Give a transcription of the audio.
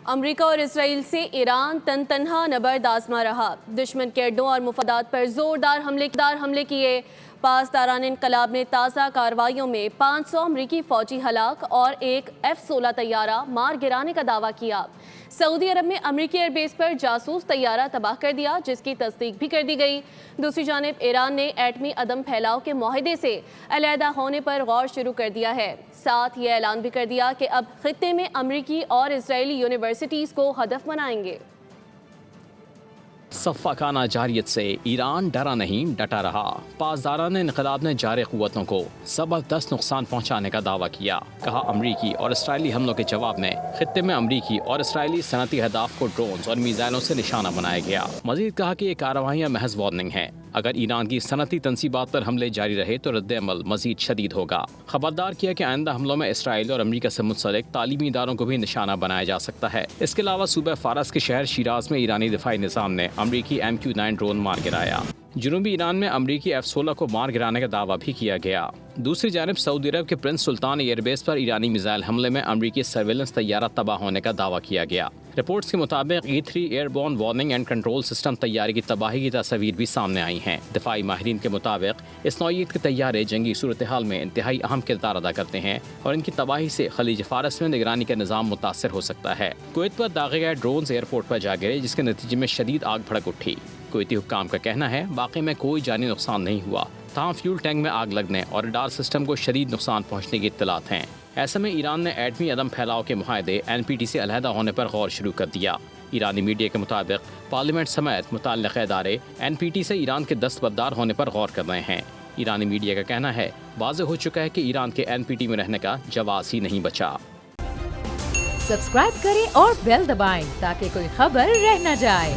امریکہ اور اسرائیل سے ایران تنہا نبرد آزما رہا، دشمن کے اڈوں اور مفادات پر زوردار حملے کیے۔ پاسداران انقلاب نے تازہ کارروائیوں میں 500 امریکی فوجی ہلاک اور ایک F-16 طیارہ مار گرانے کا دعویٰ کیا۔ سعودی عرب میں امریکی ایئر بیس پر جاسوس طیارہ تباہ کر دیا، جس کی تصدیق بھی کر دی گئی۔ دوسری جانب ایران نے ایٹمی عدم پھیلاؤ کے معاہدے سے علیحدہ ہونے پر غور شروع کر دیا ہے۔ ساتھ یہ اعلان بھی کر دیا کہ اب خطے میں امریکی اور اسرائیلی یونیورسٹیز کو ہدف بنائیں گے۔ سفاکانہ جارحیت سے ایران ڈرا نہیں ڈٹا رہا۔ پاسداران انقلاب نے جارح قوتوں کو زبردست نقصان پہنچانے کا دعویٰ کیا۔ کہا امریکی اور اسرائیلی حملوں کے جواب میں خطے میں امریکی اور اسرائیلی صنعتی اہداف کو ڈرونز اور میزائلوں سے نشانہ بنایا گیا۔ مزید کہا کہ یہ کارروائیاں محض وارننگ ہیں، اگر ایران کی صنعتی تنصیبات پر حملے جاری رہے تو رد عمل مزید شدید ہوگا۔ خبردار کیا کہ آئندہ حملوں میں اسرائیل اور امریکہ سے منسلک تعلیمی اداروں کو بھی نشانہ بنایا جا سکتا ہے۔ اس کے علاوہ صوبہ فارس کے شہر شیراز میں ایرانی دفاعی نظام نے امریکی MQ-9 ڈرون مار گرایا۔ جنوبی ایران میں امریکی F-16 کو مار گرانے کا دعویٰ بھی کیا گیا۔ دوسری جانب سعودی عرب کے پرنس سلطان ایئر بیس پر ایرانی میزائل حملے میں امریکی سرویلنس طیارہ تباہ ہونے کا دعویٰ کیا گیا۔ رپورٹس کے مطابق E-3 airborne warning and control system طیارے کی تباہی کی تصاویر بھی سامنے آئی ہیں۔ دفاعی ماہرین کے مطابق اس نوعیت کے طیارے جنگی صورتحال میں انتہائی اہم کردار ادا کرتے ہیں اور ان کی تباہی سے خلیج فارس میں نگرانی کا نظام متاثر ہو سکتا ہے۔ کویت پر داغے گئے ڈرونز ایئرپورٹ پر جا گرے، جس کے نتیجے میں شدید آگ بھڑک اٹھی۔ کویتی حکام کا کہنا ہے واقعے میں کوئی جانی نقصان نہیں ہوا، تاہم فیول ٹینک میں آگ لگنے اور ریڈار سسٹم کو شدید نقصان پہنچنے کی اطلاعات ہیں۔ ایسے میں ایران نے ایٹمی عدم پھیلاؤ کے معاہدے NPT سے علیحدہ ہونے پر غور شروع کر دیا۔ ایرانی میڈیا کے مطابق پارلیمنٹ سمیت متعلقہ ادارے NPT سے ایران کے دستبردار ہونے پر غور کر رہے ہیں۔ ایرانی میڈیا کا کہنا ہے واضح ہو چکا ہے کہ ایران کے NPT میں رہنے کا جواز ہی نہیں بچا۔ سبسکرائب کریں اور بیل دبائیں تاکہ کوئی خبر رہ نہ جائے۔